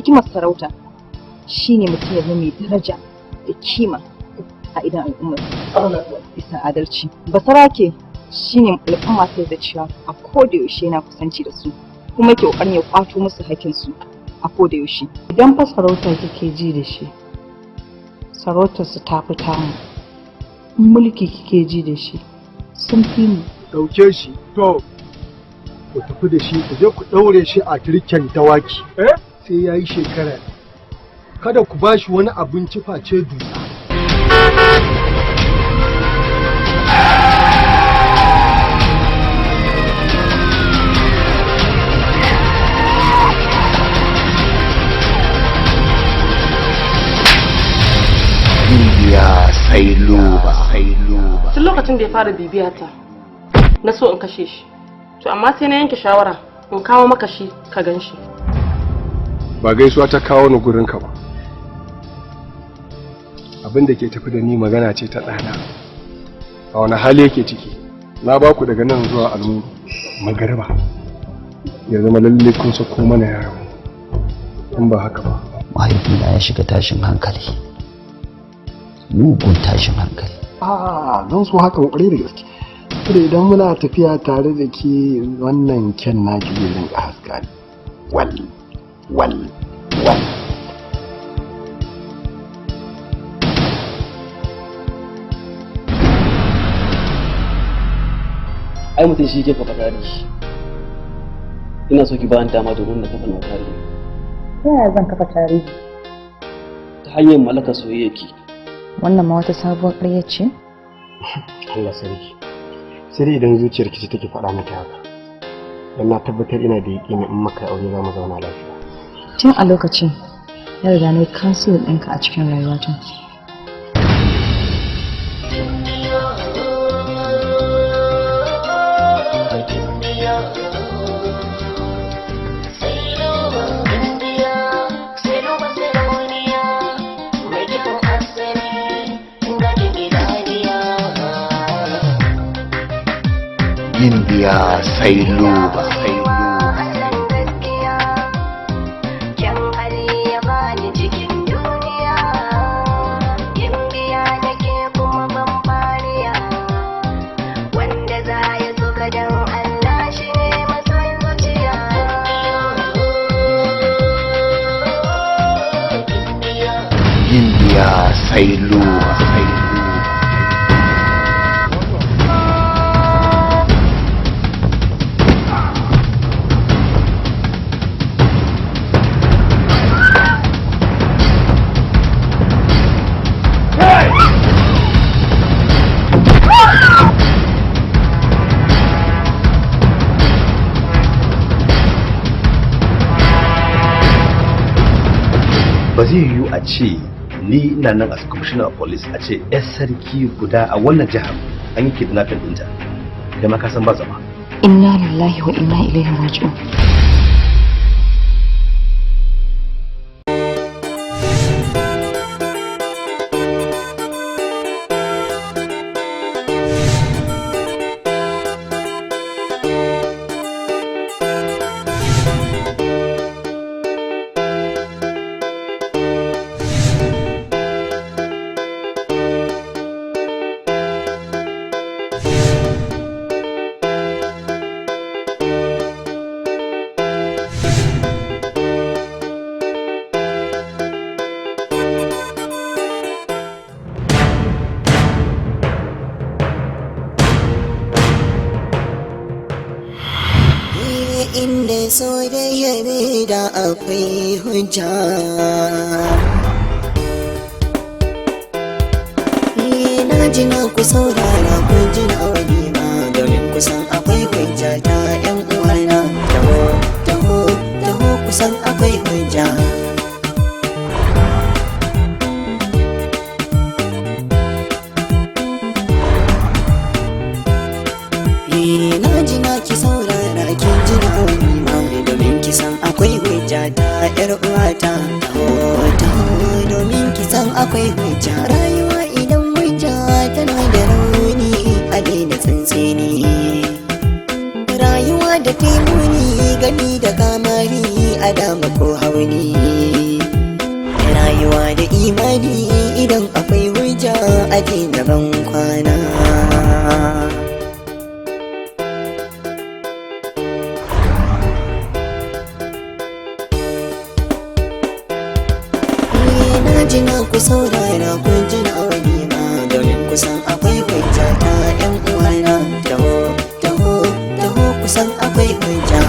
hikimar sarauta shine mutum ya zama mai daraja da kima a idan al'ummar bisa adalci. Basarake shine al'umma sai da cewa a koda yaushe yana kusanci da su kuma yake kokarin ya kwato musu hakkin su a koda yaushe. Idan fa sarauta kike ji da shi, sarautar su ta fita mu. Mulki kike ji da shi, sun fi mu. Dauke shi to ku tafi da shi ku je ku daure shi a turken dawaki sai yayi shekara. Kada ku bashi wani abinci face dutsa. Ya sai luba. Tun lokacin da ya fara bibiya ta na so in kashe shi, to amma sai na yanke shawara in kawo maka shi ka gan shi. Ba gaisuwa ta kawo ni gurin ka ba. Abin da ke tafi da ni magana ce ta ɗana. A wani hali yake ciki? Na ba ku daga nan zuwa almuru magariba. Ya zama lalle kun sako mana yaro. In ba haka ba. Mahaifina ya shiga tashin hankali. Mugun tashin hankali. Zan so haka ƙwarai da gaske. Saboda idan muna tafiya tare da ke wannan kyan naki zai rinka haska ni. Wal. Ai mutum shi ke kafa tarihi. Ina so ki bayan dama domin na kafa na tarihi. Ta yaya zan kafa tarihi? Ta hanyar mallaka soyayya ki. Wannan ma wata sabuwar ƙarya ce? Allah sarki. Sai dai idan zuciyar ki take faɗa miki haka. Dan na tabbatar ina da yaƙini in maka aure za mu zauna lafiya. Tun a lokacin ya riga ne kansil ɗinka a cikin rayuwata. Indiya sai luba. Indiya sai luba. Ba zai yiwu a ce ni ina nan as commissioner of police a ce yar sarki guda a wannan jihar an yi kidnapping ɗinta, kai ma ka san ba zama. Inna lillahi wa inna ilaihi raji'un. Inda soyayya ne da akwai hujja. Na ji na ku saurara ku ji na wani ma domin kusan akwai hujja ta yan uwana. Taho kusan akwai hujja. Na ji na ki saurara kin ji na wani ma domin kisan akwai hujja ta yar uwata. Taho domin kisan akwai hujja. Rayuwa idan hujja tana da rauni a daina tsantseni. Rayuwa da taimuni gani da kamari a dama ko hauni. ban kwana. Na ji na ku saurara kun ji na wani ma domin kusan akwai hujja ta yan uwana. Taho taho taho kusan akwai hujja.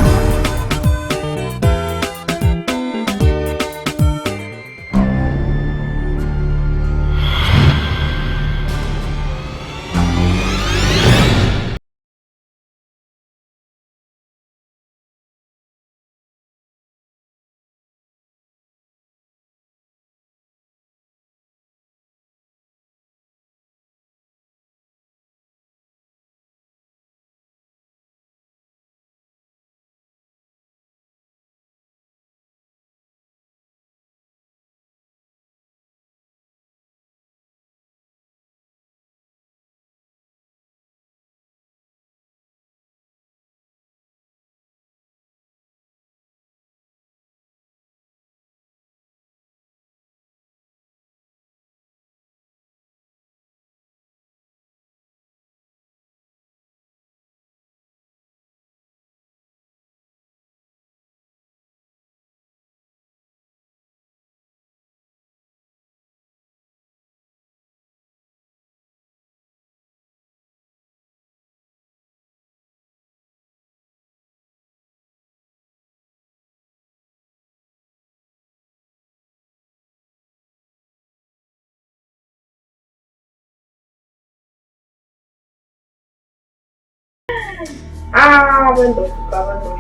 Wanda kuka wanda.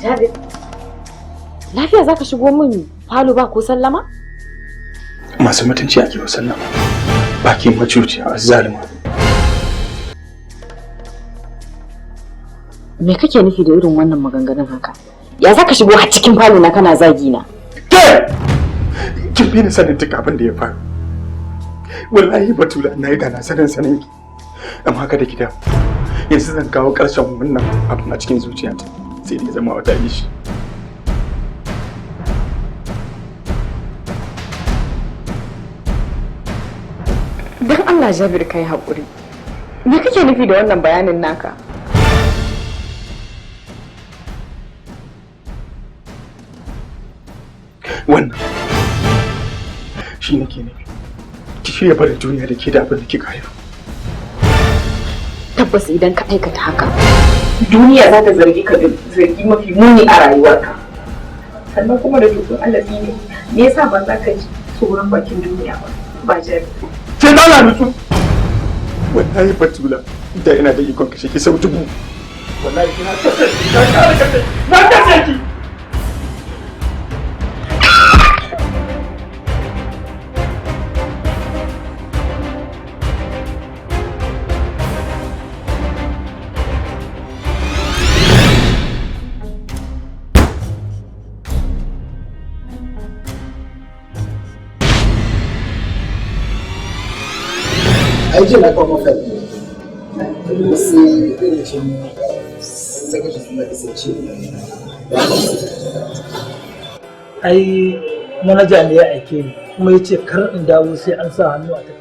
Jabir, lafiya za ka shigo min falo ba ko sallama? Masu mutunci ake wa sallama. Bakin macuci a zalima. Me kake nufi da irin wannan maganganun haka? Ya za ka shigo a cikin falo na kana zagi na? Kin fi ni sanin duk abin da ya faru. Wallahi Batula na yi da na sanin ki. Amma kada ki damu. Yanzu zan kawo ƙarshen wannan abin a cikin zuciyata. Sai dai zama wata ishi. Don Allah Jabir kai haƙuri. Me kake nufi da wannan bayanin naka? Wannan shi nake nufi. Ki shirya barin duniya da ke da abin da kika haifa. Tabbas idan ka aikata haka, duniya za ta zargi ka da zargi mafi muni a rayuwarka. Sannan kuma da dukkan Allah ne, me yasa ba za ka ji tsoron bakin duniya ba Jabir? Ke dala nutsu. Wallahi Batula, da ina da ikon kashe ki sau dubu. Wallahi kina kashe ki, na kashe ki. Aiki na kawo maka sai irin shi saka shi suna kasance ai manaja ne ya aike ni kuma ya ce kar in dawo sai an sa hannu a tafi.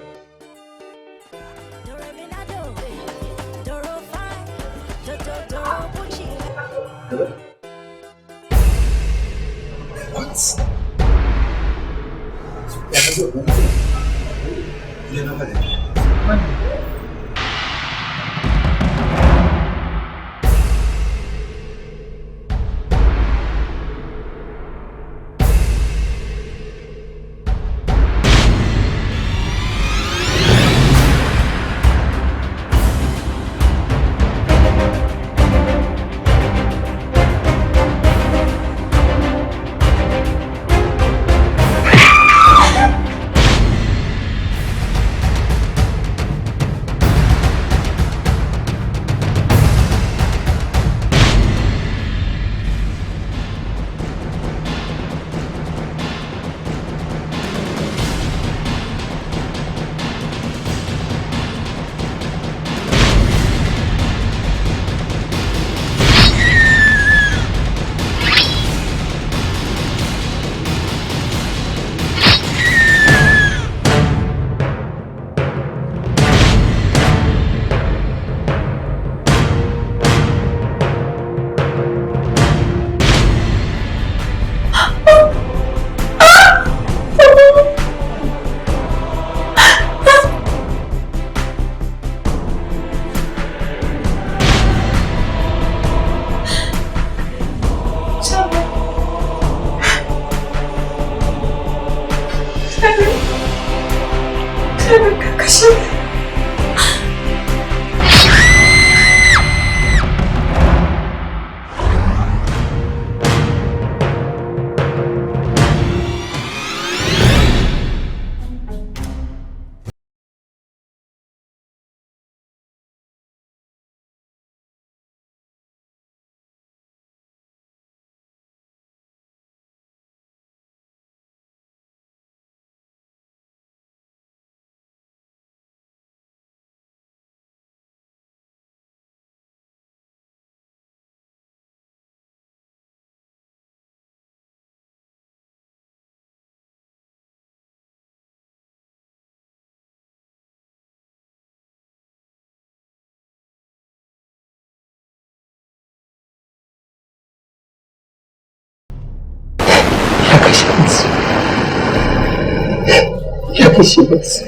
kashe su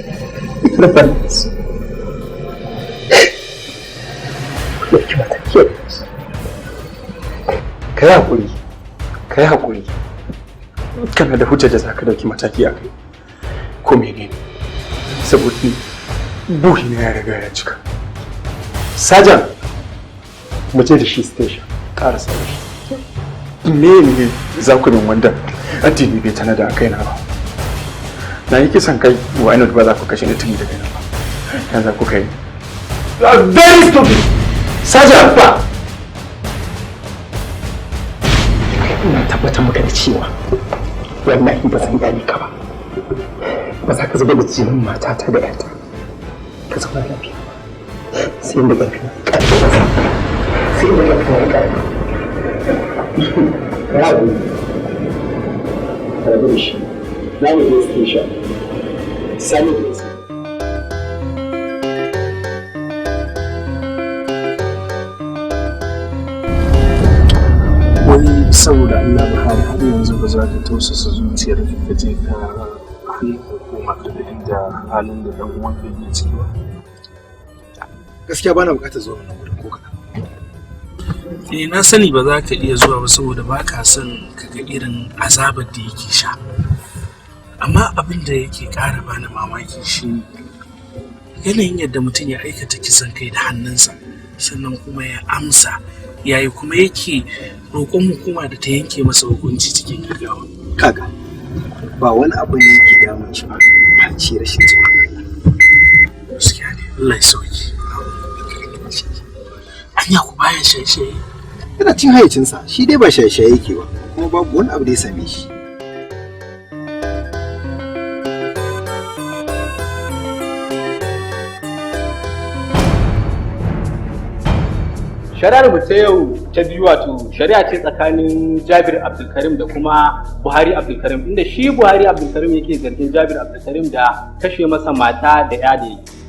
raba su ɗauki mataki ka yi haƙuri ka yi haƙuri kana da hujjar da za ka ɗauki mataki a kai ko menene saboda buhi na ya riga ya cika sajan mu je da shi station ƙarasa da shi me za ku min wanda addini bai tana da kai na ba na yi kisan kai wa ina ba za ku kashe ni tuni da kai na ba yanzu za ku kai very stupid sajan ba ina tabbatar maka da cewa wallahi ba san gane ka ba ba za ka zuba da jinin matata da yata ka zauna lafiya sai da ƙarfi sai da ƙarfi ya rabu da shi na mu je station sani da su wani saboda Allah ba har yanzu ba za ka tausasa zuciyar ka je ka kai hukumar da inda halin da dan uwan ka yake ciki ba gaskiya bana bukatar zuwa wannan wurin ko kaɗan. Na sani ba za ka iya zuwa ba saboda ba ka son ka ga irin azabar da yake sha. Amma abin da yake ƙara bani mamaki shi yanayin yadda mutum ya aikata kisan kai da hannunsa sannan kuma ya amsa yayi kuma yake roƙon hukuma da ta yanke masa hukunci cikin gaggawa. Kaga ba wani abu ne yake damun shi ba ci rashin tsoron. Gaskiya ne Allah ya sauki. Anya ku baya shaye-shaye? Yana cin hayyacinsa shi dai ba shaye-shaye yake ba kuma babu wani abu da ya same shi. Shari'ar mu ta yau ta biyu wato shari'a ce tsakanin Jabir Abdulkarim da kuma Buhari Abdulkarim inda shi Buhari Abdulkarim yake zargin Jabir Abdulkarim da kashe masa mata da ya da yake.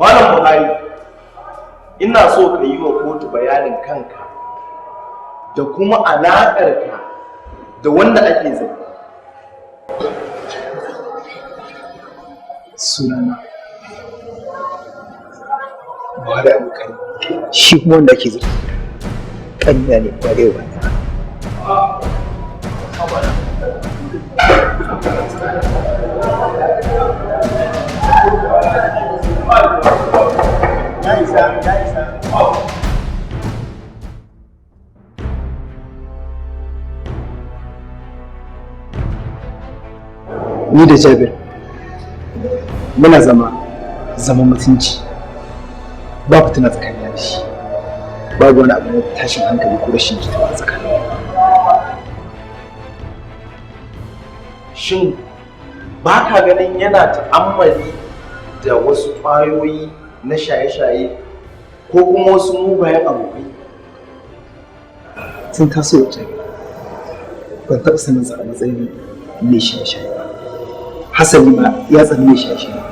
Malam Buhari, ina so ka yi wa kotu bayanin kanka da kuma alaƙarka da wanda ake zargi. Sunana Buhari Abdulkarim, shi kuma wanda ake zargi ƙanya ne ba yau ba. ni da Jabir muna zaman mutunci, ba fitina tsakanin da shi, babu wani abu na tashin hankali ko rashin jituwa a tsakanin. Shin ba ka ganin yana ta'ammali da wasu ƙwayoyi na shaye-shaye ko kuma wasu mugayen abokai? Tun taso wace ban taɓa sanin sa a matsayin mai shaye-shaye ba. Hasali ma ya tsani mai shaye-shaye.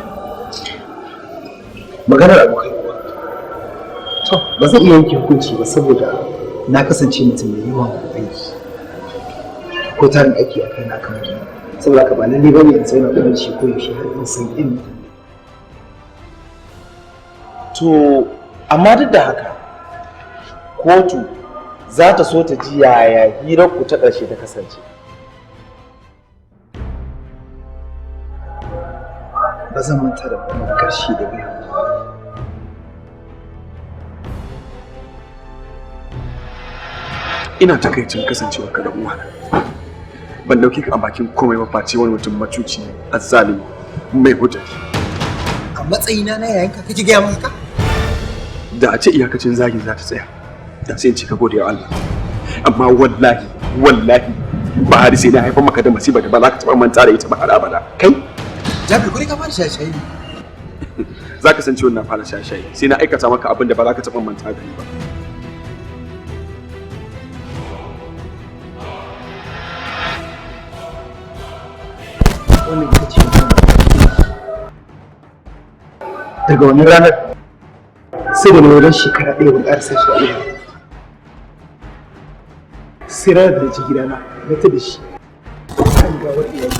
Maganar abokai kuwa, to ba zan iya yanke hukunci ba saboda na kasance mutum mai yawan aiki ko tarin aiki a kai na kamar ni, saboda ka ba lalle bane in zauna da shi ko yaushe har in san irin. To amma duk da haka kotu za ta so ta ji yaya hirar ku ta ƙarshe ta kasance. Ba zan manta da maganar ƙarshe da biyu. Ina takaicin kasancewa ka da uwana. Ban dauke ka a bakin komai ba face wani mutum macuci azzalimi mai hujja. A matsayina na yayanka kake gaya min haka? Da a ce iyakacin zagin za ta tsaya, da sai in ci ka gode wa Allah. Amma wallahi ba har sai na haifar maka da masiba da ba za ka taɓa manta da ita ba har abada. Kai? Jabir, kuri ka fara shaye-shaye ne. Za ka san ciwon na fara shaye-shaye sai na aikata maka abin da ba za ka taɓa manta da ni ba. Wannan ita ce daga wani ranar sai da wajen shekara ɗaya ban ƙarasa shi a ɗaya. Sai ranar da ji gidana na ta da shi kan gawar iyali.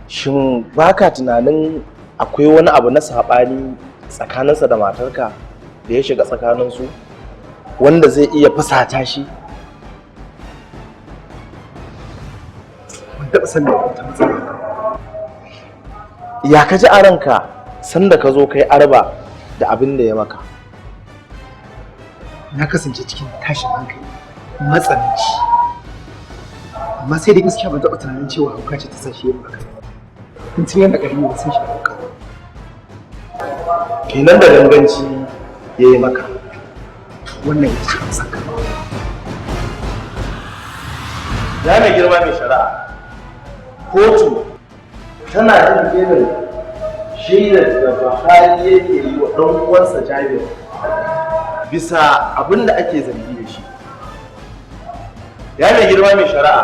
Shin ba ka tunanin akwai wani abu na saɓani tsakaninsa da matarka da ya shiga tsakaninsu wanda zai iya fusata shi? Ban taɓa sanin wata matsala. Ya ka ji a ranka sanda ka zo kai arba da abin da ya maka? Na kasance cikin tashin hankali matsananci, amma sai da gaskiya ban taɓa tunanin cewa hauka ce ta sa shi yin haka. Tun yana ƙarfi ba sun shi hauka. Kenan da ganganci ya yi maka. Wannan ita ce amsa ka. Ya mai girma mai shari'a, kotu tana jin irin shaidar da Buhari yake yi wa ɗan uwansa Jabir bisa abin da ake zargi da shi. Ya mai girma mai shari'a,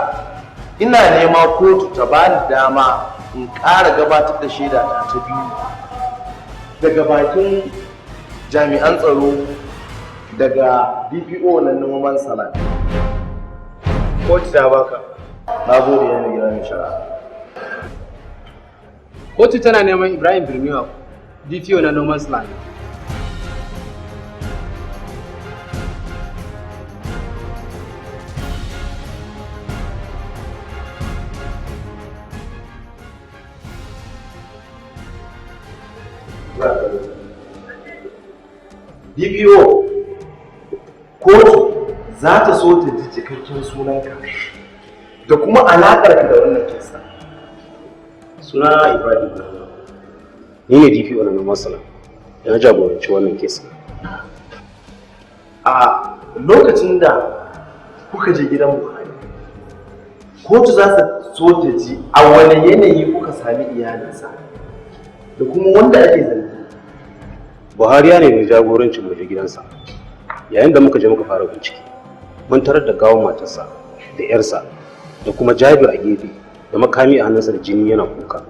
ina nema kotu ta bani dama in ƙara gabatar da shaida ta biyu daga bakin jami'an tsaro daga DPO na noman salat. Kotu ta baka. Na gode ya mai girma mai shari'a. Kotu tana neman Ibrahim Birniwa, DPO na noman salat. DPO, kotu za ta so ta ji cikakken sunanka da kuma alaƙarka da wannan kisa. Sunana Ibrahim Birniwa. Ni ne DPO na noman salat. Ya jagoranci wannan kisa. A lokacin da kuka je gidan Buhari, kotu za ta so ta ji a wane yanayi kuka sami iyalinsa da kuma wanda ake zargi. Buhari ya nemi jagorancin mu je gidansa. Yayin da muka je muka fara bincike, mun tarar da gawon matarsa da 'yarsa da kuma Jabir a gefe da makami a hannunsa da jini yana kuka.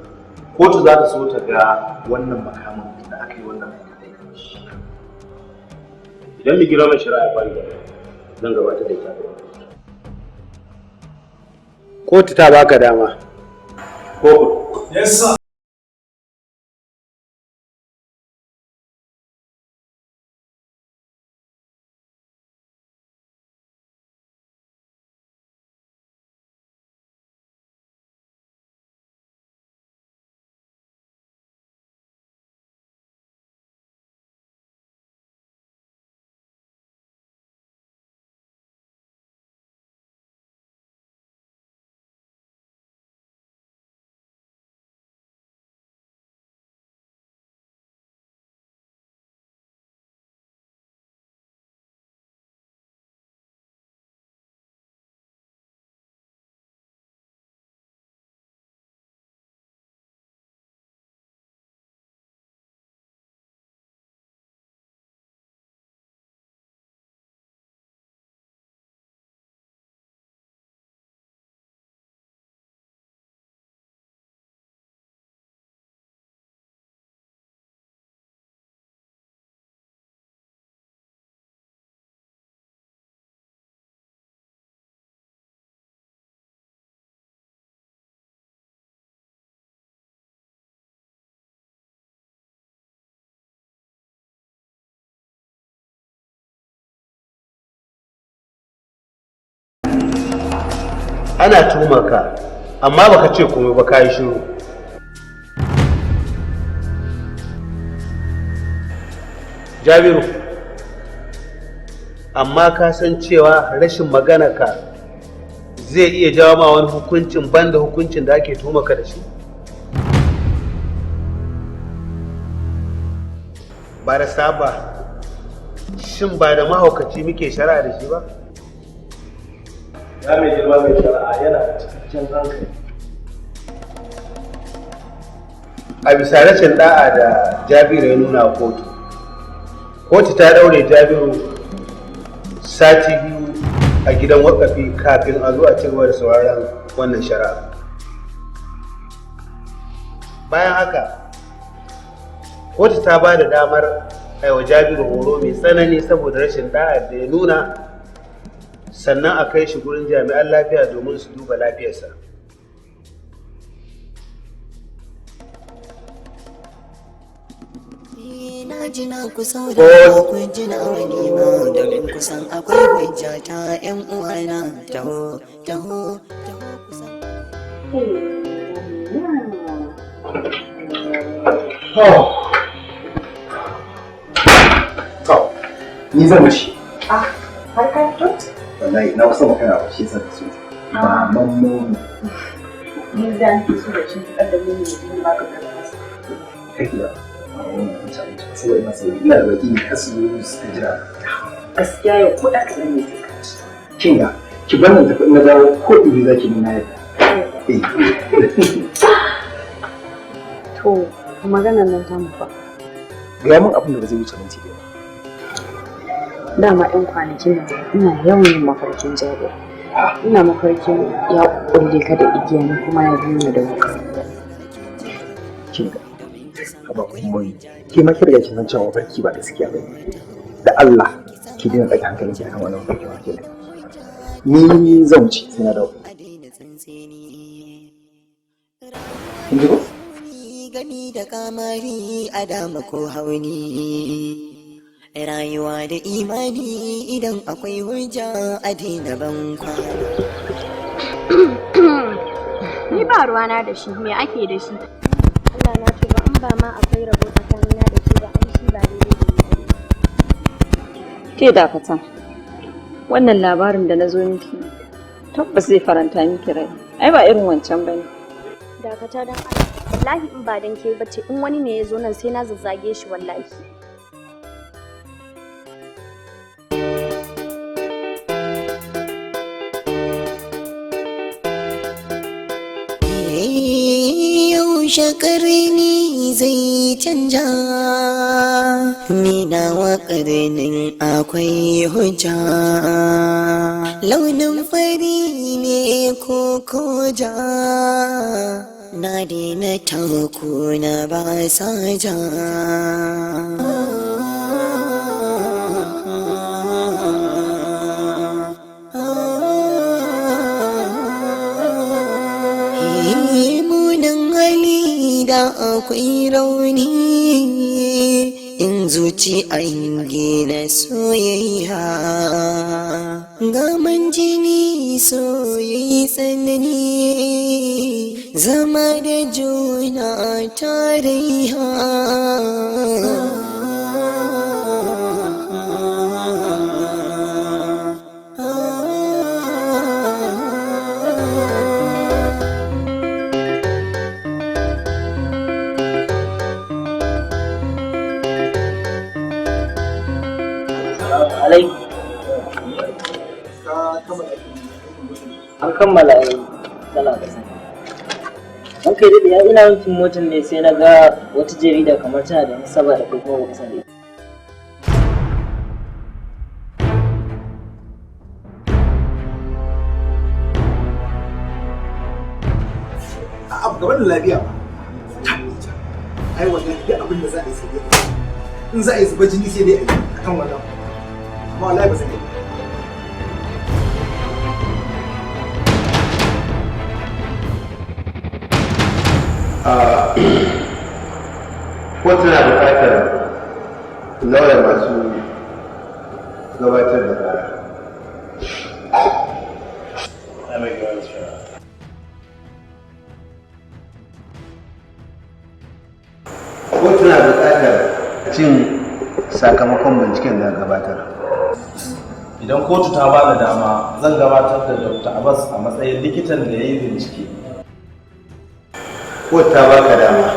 Kotu za ta so ta ga wannan makamin da aka yi wannan aikata shi. Idan mai girma mai shari'a ya bani zan gabatar da ita. Kotu ta baka dama. Kotu. Yes sir. ana tuhumar ka amma baka ce komai ba ka yi shiru. Jabiru, amma ka san cewa rashin magana ka zai iya jawo ma wani hukuncin banda hukuncin da ake tuhumar ka da shi? Ba da saba, shin ba da mahaukaci muke shari'a da shi ba? Ya mai girma mai shari'a yana da cikakken hankali. A bisa rashin da'a da Jabiru ya nuna kotu, kotu ta daure Jabiru sati 2 a gidan wakafi kafin a zo a cigaba da sauraron wannan shari'a. Bayan haka, kotu ta ba da damar aiwa Jabiru horo mai tsanani saboda rashin da'a da ya nuna, sannan a kai shi gurin jami'an lafiya domin su duba lafiyarsa. Na ji na ku saurara ku ji na wani ma domin kusan akwai hujja ta 'yan uwana. Taho taho taho kusan. Ni zan wuce. Har ka fito? Wallahi na kusa magana ba shi yasa da su. Ba mammo. Ni da ke so da cin da mu ne ba ka karɓa. Kake da. Saboda ina sauri ina da baki kasu suka jira. Gaskiya yau ko da ka ne sai ka ci. Kinga, ki bar nan tafi na dawo ko ibi zaki nuna yadda. To, maganar nan ta mufa. Gaya min abin da ba zai wuce minti ɗaya. Dama 'yan kwanakin nan ina yawan yin mafarkin jabir. Ina mafarkin ya kulle ka da igiya ni kuma ya biyo ni da wuka. Kinga, haba kuma ke ma kirga kin san cewa mafarki ba gaskiya ba. Da Allah ki dena ɗaga hankalin ki akan wannan mafarki ba ke. Ni zan wuce sai na dawo. Kin ji ko? Gani da kamari a dama ko hauni. Rayuwa da imani idan akwai hujja a daina ban kwana. Ni ba ruwana da shi, me ake da shi? Allah na tuba in ba ma akwai rabo tsakanina da shi ba, an shi ba daidai da ni. Ke dakata. Wannan labarin da na zo miki tabbas zai faranta miki rai. Ai ba irin wancan bane. Dakata dan Allah. Wallahi in ba dan ke bace in wani ne ya zo nan sai na zazzage shi wallahi. Shakarni zai canja ni nawa karnin akwai hujja launin fari ne ko koja na daina taku na ba sa ja da akwai rauni in zuci an gina soyayya gaman jini soyayi tsanani zama da juna tarayya An kammala tana da sani. An kai daɗi ya ina wankin motar ne sai na ga wata jarida kamar tana da nasaba da kai kuma ba kusa da ita. A gaba da lafiya ba. Ai wannan duk abin da za a yi sai dai. In za a yi zuba jini sai dai a yi akan wannan. Amma wallahi ba zai yi. Ko tana buƙatar lauya masu gabatar da kara. jin sakamakon binciken da gabatar. Idan kotu ta ba da dama zan gabatar da Dr. Abbas a matsayin likitan da ya yi bincike. Kotu ta baka dama.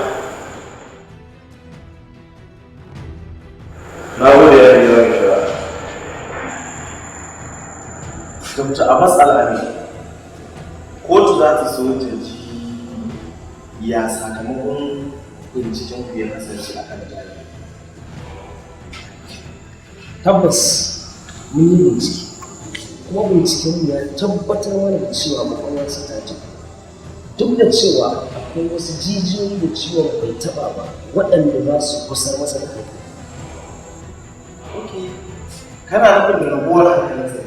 Na gode ya yi yawan shara. Dr. Abbas Al'ami, kotu za ta so ta ji ya sakamakon binciken ku ya kasance a kan jami'a. Tabbas mun yi bincike kuma bincikenmu ya tabbatar mana da cewa makwalarsa ta ji duk da cewa akwai wasu jijiyoyi da ciwon bai taba ba waɗanda za su kusar masa da hankali. Kana nufin da rabuwar hankalinsa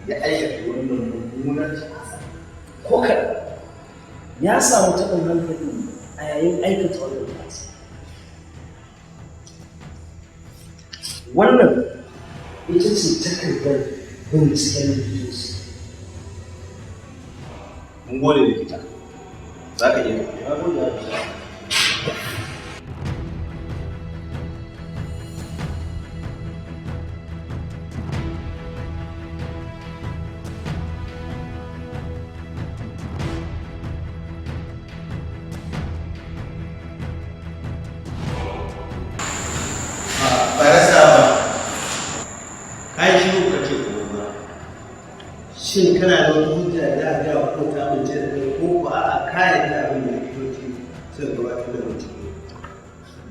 ya aikata wannan mummunar ta'asa ko kaɗan ya samu taɓin hankali a yayin aikata wannan ta'asa. Wannan ita ce takardar binciken likitoci. Mun gode likita. Za ka iya tafiya. Shin kana da wata hujja da ga ko ta amince da kai ko ba a kayan da abin da likitoci suka gabatar da bincike?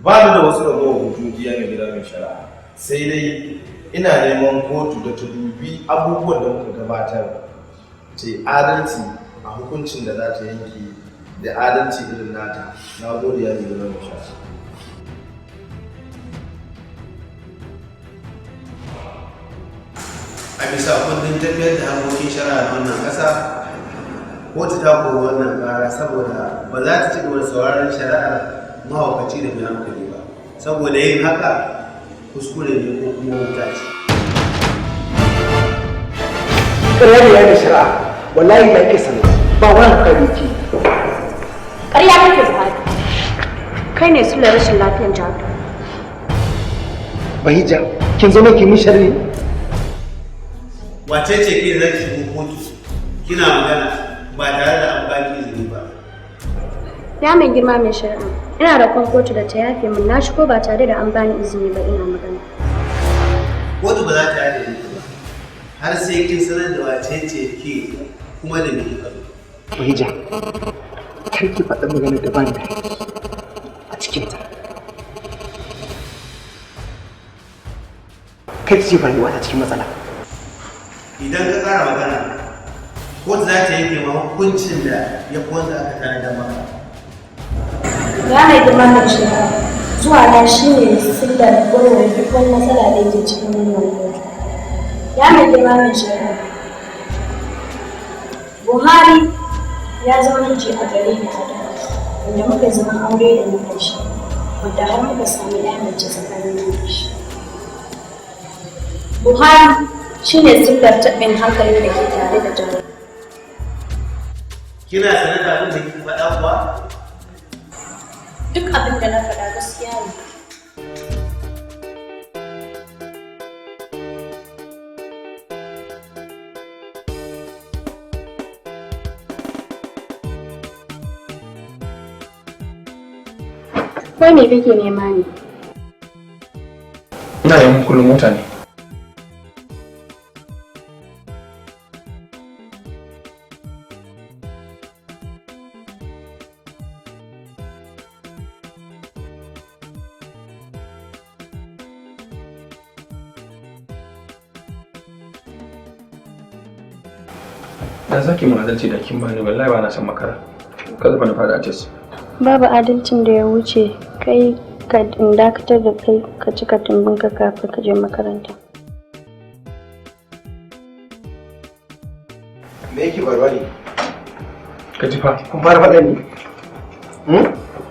Ba ni da wasu ragowar hujjoji mai gida mai shari'a, sai dai ina neman kotu da ta dubi abubuwan da muka gabatar, ce adalci a hukuncin da za ta yanke da adalci irin nata. Na gode ya mai gida mai shari'a. A bisa kundin tafiyar da harkokin shari'a na wannan ƙasa, kotu ta kori wannan ƙara saboda ba za ta ci gaba da sauraron shari'ar mahaukaci da mai hankali ba, saboda yin haka kuskure ne ko kuma wuta ce. ƙarya da yayin shari'a wallahi da ake sanar ba wani hankali ke. ƙarya kake Buhari, kai ne su rashin lafiyar jami'a. Bahija, kin zo ki min sharri? Wace ce ke zai shigo kotu kina magana ba tare da an baki izini ba? Ya mai girma mai shari'a, ina da kwan kotu da ta yafe min na shigo ba tare da an bani izini ba ina magana. Kotu ba za ta yafe ni ba, har sai kin sanar da wace ce ke kuma da me kika zo. Bahija, kar ki faɗa magana da ban da a cikin ta. Kai ki jefa rayuwa ta cikin matsala. Idan ka ƙara magana, kotu za ta yanke ma hukuncin da ya fi wanda aka tanadar maka. Ya mai girma mai shari'a, zuwa na shi ne sillar warware duk wani matsala da yake cikin wannan kotu. Ya mai girma mai shari'a, Buhari ya zama miji a gare ni a da, wanda muka zama aure da muka shi, wanda har muka sami ɗaya mace tsakanin da shi. Buhari shi ne sillar taɓin hankalin da ke tare da jami'a. Kina sanar da abin da kike faɗa kuwa? Duk abin da na faɗa gaskiya ne. Wai me kake nema ne? Ina yin kullum mota ne. Da zaki mun adalci da kin bani wallahi ba na san makara. Kada ba na fada tes. Babu adalcin da ya wuce kai ka dakatar da kai ka cika tumbinka kafin ka je makaranta. Me yake barwa ne? Ka ji fa. Kun fara faɗa ne?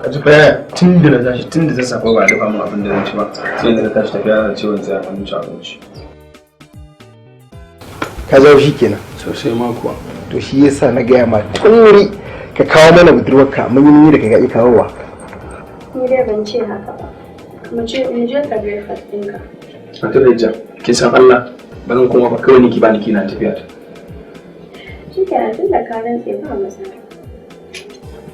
Ka ji fa yaya tun da na tashi tun da zan ba dafa mun abin da zan ci ba. Sai da na tashi tafiya da ciwon zai an ci abinci. Ka zo shi kenan. Sosai ma kuwa. To shi yasa na gaya ma tun wuri ka kawo mana budurwarka mun yi da ka ga kawowa. Ni dai ban ce haka ba. Mu je ka breakfast ɗinka. A ta da kin san Allah ba zan kuma ba kawai ni ki bani kina tafiya ta. Shi kenan tun da ka rantse ba masara.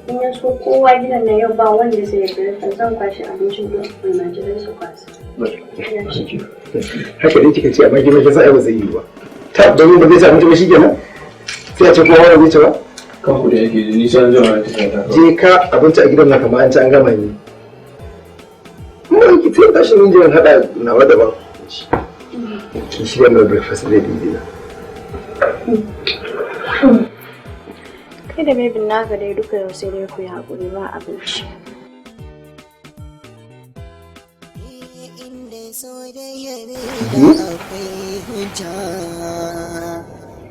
In ya so kowa gidan nan yau ba wanda zai yi breakfast zan kwashe abincin don almajirai su kwasa. Haka dai kika ce amma ki ba sai ba zai yi ba. Ta domin ba zai ci abinci ba shikenan. Sai a ce kowa wanda zai ci ba. Kan ku da yake ni sai an zo na tafiya ta. Je ka abinci a gidan nan kamar an ci an gama ni. Mun ki sai tashi mun je an hada nawa daban. Ki shirya mai breakfast zai dinga. Kai da bebin naka dai duka yau sai dai ku yi haƙuri ba abinci.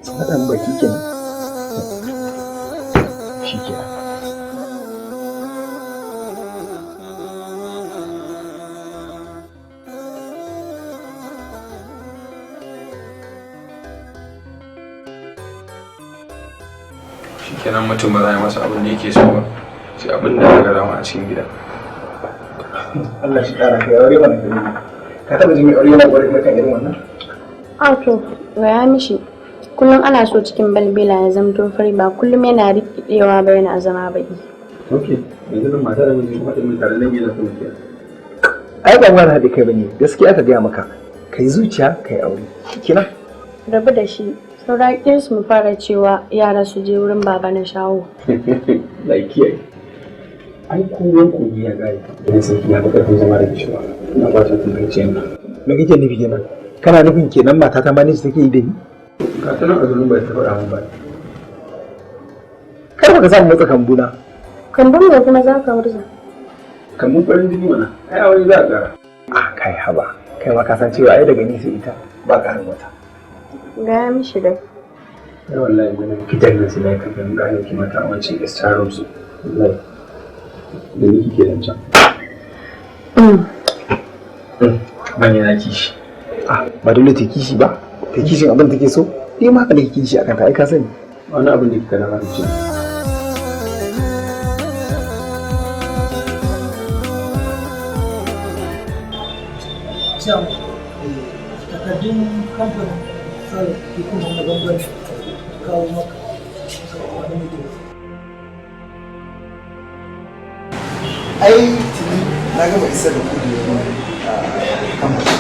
Haɗan baki kenan. Shi kenan. Kenan mutum ba za a masa abin da yake so ba sai abin da ya ga dama a cikin gida. Allah shi ƙara kai aure mana gari. Ka taɓa jin mai aure yana gwada maka irin wannan? A to gaya mishi kullum ana so cikin balbela ya zamto fari ba kullum yana rikidewa ba yana zama baki. Ok, yanzu nan mata da miji kuma ɗin tare nan yana kuma kiya. Ai ba wani haɗe kai bane gaskiya ta gaya maka kai zuciya kai aure. Kina? Rabu da shi. Saurakin su mu fara cewa yara su je wurin baba na shawo. Laikiyai. Ai kowan kogi ya gari. Idan sarki ya fi ƙarfin zama da kishiwa. Ina ba ta tunanci yana. Me kake nufi kenan? Kana nufin kenan mata ta manage take yi da ni? Ka ta nan a zurin bai ta faɗa min ba. Kar baka samu matsa kambuna. Kambun da kuma za ka wurza. Kambun farin jini mana. Ai aure za a ƙara. Ah kai haba. Kai ma ka san cewa ai daga ni sai ita ba ƙarin wata. Gaya mishi dai. Ai wallahi mun fitar da su da kan gane ki mata a wancan star room su. Wallahi. Da ni kike nan can. Ban yana kishi. Ah, ba dole ta kishi ba. Ta kishin abin take so. Ni ma haka nake kishi akan ta ai ka sani. Wani abin da kika na ce. Takardun kamfanin tsara hukumar na bangare kawo maka wani mutum. Ai tuni na gama isar da kudi a kamfanin.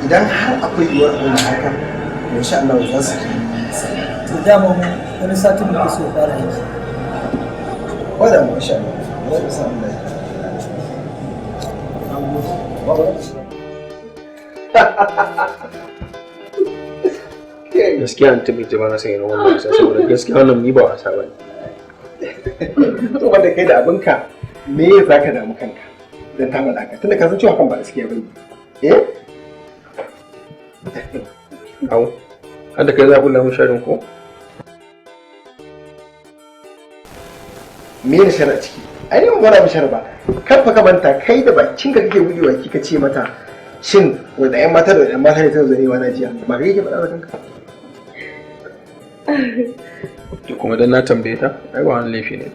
Idan har akwai yiwuwar abin da haka, insha Allah za su ji. To dama wani satin da ke so fara aiki. Wadda mu insha Allah. Wadda samu da gaskiya an tabbata ba na san irin wannan wasa saboda gaskiya wannan ni ba wasa bane. To wanda kai da abinka me ya zaka damu kanka dan ta faɗa ka tunda ka san cewa kan ba gaskiya bane. Au. Hada kai za ku lamu sharin ko? Me ne shara ciki? Ai ne magana mu shara ba. Kafa ka banta kai da bakin ka kake budewa kika ce mata shin wanda ƴan mata da ƴan mata ne ta zarewa na jiya ba kai ke faɗa da kanka? To kuma dan na tambaye ta ai ba wani laifi ne.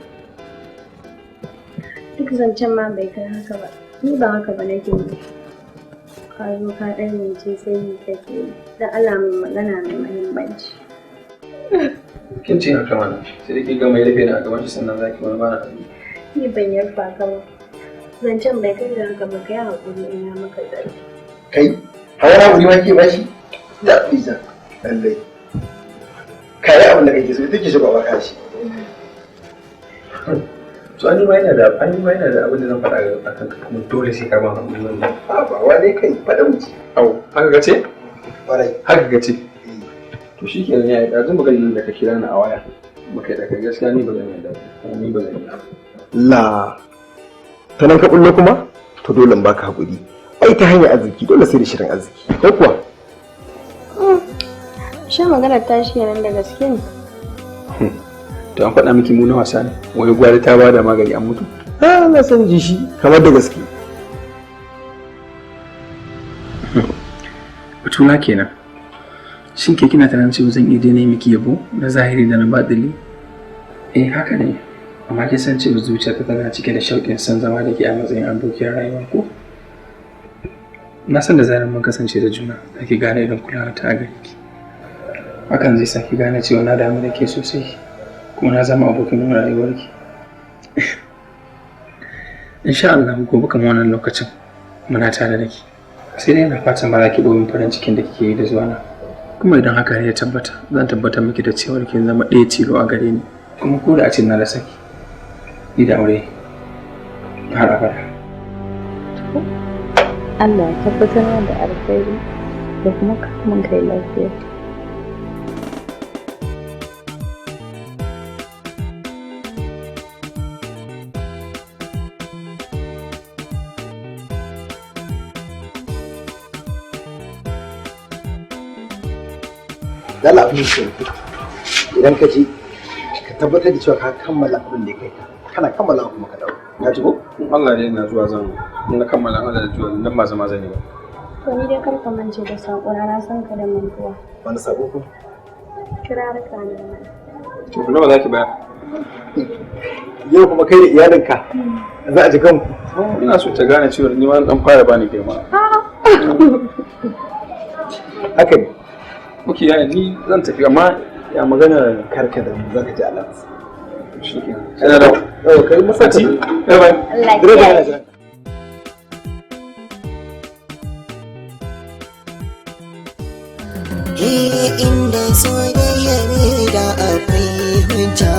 Duk zancen ma bai kai haka ba. Ni ba haka ba nake yi. Ka zo ka ɗan ce sai ni kake yi. Da Allah mai magana mai muhimmanci. Kin ce haka mana sai dai kin ga mai rufe ni a gaban shi sannan zaki wani bana abin. Ni ban yarfa ka ba. Zancen bai kai da haka ba kai haƙuri ina maka tsari. Kai, hawa haƙuri ma ke bashi? Da Isa, lallai. Kai abin da kake so take shi ba ka shi. To an ma yana da abin da zan faɗa a kan kuma dole sai ka ba haƙuri wannan. A ba wa dai kai faɗa mu ci. Au, haka ga ce? Ƙwarai. Haka ga ce. To shi kenan ya yi ɗazun maganin da ka kira ni a waya. Muka yi da kai gaskiya ni ba zan yarda ba. Ni ba zan yarda. La. Ta nan ka bullo kuma? To dole in baka haƙuri. Ai ta hanyar arziki dole sai da shirin arziki. Ko kuwa? Shin maganar tashi nan da gaske ne? To an faɗa miki mu na wasa ne. Wai gwari ta bada magani an mutu. Ah, na san ji shi kamar da gaske. Batuna kenan. Shin ke kina tunanin cewa zan iya daina miki yabo na zahiri da na baɗili? Eh haka ne. Amma kin san cewa zuciyarta tana cike da shauƙin san zama da ke a matsayin abokiyar rayuwa ko? Na san da zarar mun kasance da juna ake gane irin kulawa ta a gare ki. Hakan zai saki gane cewa na damu da ke sosai kuma na zama abokin rayuwarki. Insha Allah gobe kan wannan lokacin muna tare da ki. Sai dai na fatan ba za ki ɗomin farin cikin da kike yi da zuwa na. Kuma idan haka ya tabbata zan tabbatar miki da cewa kin zama ɗaya tilo a gare ni. Kuma ko da a ce na rasa ki ni da aure har abada. Allah ya tabbatar da alkhairi da kuma kamun kai lafiya. Dala abin shi idan ka je ka tabbatar da cewa ka kammala abin da ya kai ka kana kammala kuma ka dawo ya ji ko Allah ne na zuwa zan na kammala Allah da zuwa nan ba zama zan yi ba. To ni dai kar ka mance da sako na san ka da mantuwa. wani sabo ko Kirarka ne mana. To nawa zaki bayar? Yau kuma kai da iyalinka za a ji kanku. Ina so ta gane cewa ni ma dan fara bani girma. Haka ne. Muke yaya ni zan tafi amma ya magana karka da mu zaka ji alat. Shi ke. Ina da. Oh kai masati. Bye bye. Allah ya. Inda soyayyar da akwai hujja